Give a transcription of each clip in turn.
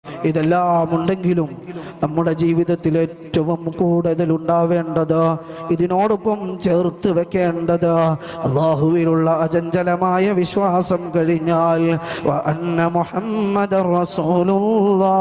ഇതെല്ലാം ഉണ്ടെങ്കിലും നമ്മുടെ ജീവിതത്തിൽ ഏറ്റവും കൂടുതൽ ഉണ്ടാവേണ്ടത്, ഇതിനോടൊപ്പം ചേർത്ത് വെക്കേണ്ടത് അല്ലാഹുവിലുള്ള അചഞ്ചലമായ വിശ്വാസം കഴിഞ്ഞാൽ വ അന്ന മുഹമ്മദർ റസൂലുള്ളാഹ്,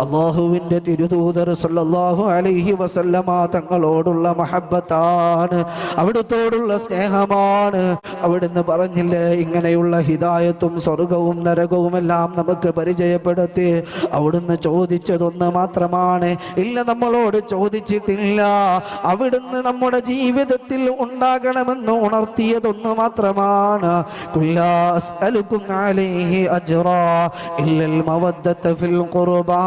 അല്ലാഹുവിൻ്റെ തിരുദൂതർ സല്ലല്ലാഹു അലൈഹി വസല്ലമ തങ്ങളോടുള്ള മഹബ്ബത്താണ്, അവിടുത്തോടുള്ള സ്നേഹമാണ്. അവിടുന്ന് പറഞ്ഞില്ലേ, ഇങ്ങനെയുള്ള ഹിദായത്തും സ്വർഗവും നരകവും എല്ലാം നമുക്ക് പരിചയപ്പെടുത്തി. അവിടുന്ന് ചോദിച്ചതൊന്ന് മാത്രമാണ്, ഇല്ല നമ്മളോട് ചോദിച്ചിട്ടില്ല. അവിടുന്ന് നമ്മുടെ ജീവിതത്തിൽ ഉണ്ടാകണമെന്ന് ഉണർത്തിയതൊന്ന് മാത്രമാണ്, ഖുല്ലാ അസ്അലുക്കും അലൈഹി അജ്റാ ഇല്ലൽ മവദ്ദത ഫിൽ ഖുർബാ.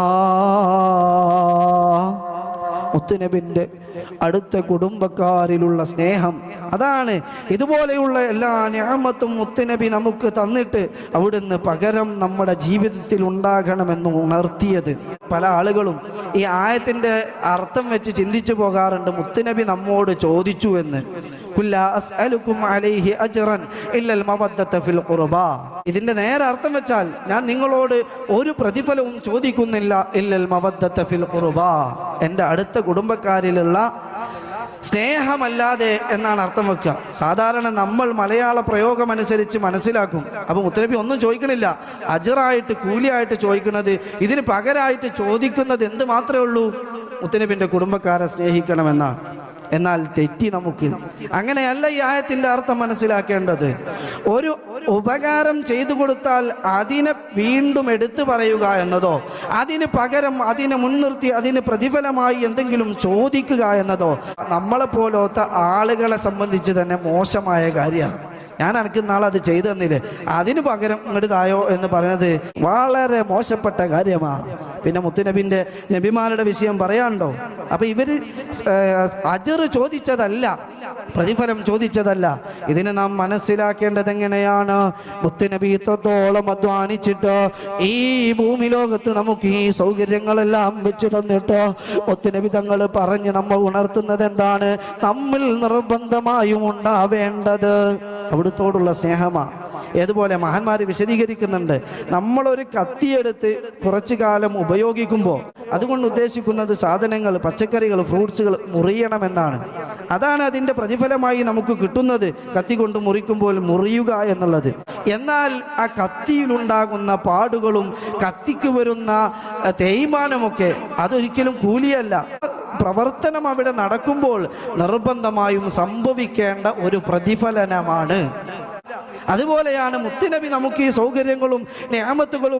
മുത്തുനബിൻ്റെ അടുത്ത കുടുംബക്കാരിലുള്ള സ്നേഹം, അതാണ്. ഇതുപോലെയുള്ള എല്ലാ നിഅമത്തും മുത്തുനബി നമുക്ക് തന്നിട്ട് അവിടുന്ന് പകരം നമ്മുടെ ജീവിതത്തിൽ ഉണ്ടാകണമെന്ന് ഉണർത്തിയത്. പല ആളുകളും ഈ ആയത്തിൻ്റെ അർത്ഥം വെച്ച് ചിന്തിച്ചു പോകാറുണ്ട്, മുത്തുനബി നമ്മോട് ചോദിച്ചു എന്ന്. ഖുല്ലാ അസ്അലുക്കും അലൈഹി അജ്റൻ ഇല്ലൽ മവദ്ദത ഫിൽ ഖുർബാ. ഇതിന്റെ നേരെ അർത്ഥം വെച്ചാൽ, ഞാൻ നിങ്ങളോട് ഒരു പ്രതിഫലവും ചോദിക്കുന്നില്ല, ഇല്ലൽ മവദ്ദത ഫിൽ ഖുർബാ, എൻ്റെ അടുത്ത കുടുംബക്കാരിലുള്ള സ്നേഹമല്ലാതെ എന്നാണ് അർത്ഥം വെക്കുക. സാധാരണ നമ്മൾ മലയാള പ്രയോഗം അനുസരിച്ച് മനസ്സിലാക്കും. അപ്പം മുത്തനബി ഒന്നും ചോദിക്കണില്ല, അജറായിട്ട് കൂലിയായിട്ട് ചോദിക്കുന്നത്, ഇതിന് പകരമായിട്ട് ചോദിക്കുന്നത് എന്ത് മാത്രമേ ഉള്ളൂ, മുത്തനബിൻ്റെ കുടുംബക്കാരെ സ്നേഹിക്കണമെന്നാണ്. എന്നാൽ തെറ്റി നമുക്ക്. അങ്ങനെയല്ല ഈ ആയത്തിൻ്റെ അർത്ഥം മനസ്സിലാക്കേണ്ടത്. ഒരു ഉപകാരം ചെയ്തു കൊടുത്താൽ അതിനെ വീണ്ടും എടുത്തു പറയുക എന്നതോ, അതിന് പകരം അതിനെ മുൻനിർത്തി അതിന് പ്രതിഫലമായി എന്തെങ്കിലും ചോദിക്കുക എന്നതോ നമ്മളെപ്പോലത്തെ ആളുകളെ സംബന്ധിച്ച് തന്നെ മോശമായ കാര്യമാണ്. ഞാൻ എനിക്ക് നാളെ അത് ചെയ്തു തന്നില്ലേ, അതിന് പകരം ഇങ്ങോട്ട് തായോ എന്ന് പറയുന്നത് വളരെ മോശപ്പെട്ട കാര്യമാണ്. പിന്നെ മുത്തുനബിൻ്റെ നബിമാരുടെ വിഷയം പറയാനുണ്ടോ? അപ്പം ഇവർ അജർ ചോദിച്ചതല്ല, പ്രതിഫലം ചോദിച്ചതല്ല. ഇതിനെ നാം മനസ്സിലാക്കേണ്ടത് എങ്ങനെയാണ്? മുത്തുനബി ഇത്രത്തോളം അധ്വാനിച്ചിട്ട് ഈ ഭൂമി ലോകത്ത് നമുക്ക് ഈ സൗകര്യങ്ങളെല്ലാം വെച്ച് തന്നിട്ട് മുത്തുനബി തങ്ങൾ പറഞ്ഞ് നമ്മൾ ഉണർത്തുന്നത് എന്താണ്? നമ്മിൽ നിർബന്ധമായും ഉണ്ടാവേണ്ടത് അവിടുത്തോടുള്ള സ്നേഹമാണ്. ഏതുപോലെ മഹാന്മാർ വിശദീകരിക്കുന്നുണ്ട്, നമ്മളൊരു കത്തിയെടുത്ത് കുറച്ചു കാലം ഉപയോഗിക്കുമ്പോൾ അതുകൊണ്ട് ഉദ്ദേശിക്കുന്നത് സാധനങ്ങൾ, പച്ചക്കറികൾ, ഫ്രൂട്ട്സുകൾ മുറിയണമെന്നാണ്. അതാണ് അതിൻ്റെ പ്രതിഫലമായി നമുക്ക് കിട്ടുന്നത്, കത്തി കൊണ്ട് മുറിക്കുമ്പോൾ മുറിയുക എന്നുള്ളത്. എന്നാൽ ആ കത്തിയിലുണ്ടാകുന്ന പാടുകളും കത്തിക്ക് വരുന്ന തേയ്മാനമൊക്കെ അതൊരിക്കലും കൂലിയല്ല. പ്രവർത്തനം അവിടെ നടക്കുമ്പോൾ നിർബന്ധമായും സംഭവിക്കേണ്ട ഒരു പ്രതിഫലനമാണ്. അതുപോലെയാണ് മുത്തുനബി നമുക്ക് ഈ സൗകര്യങ്ങളും നിഅമത്തുകളും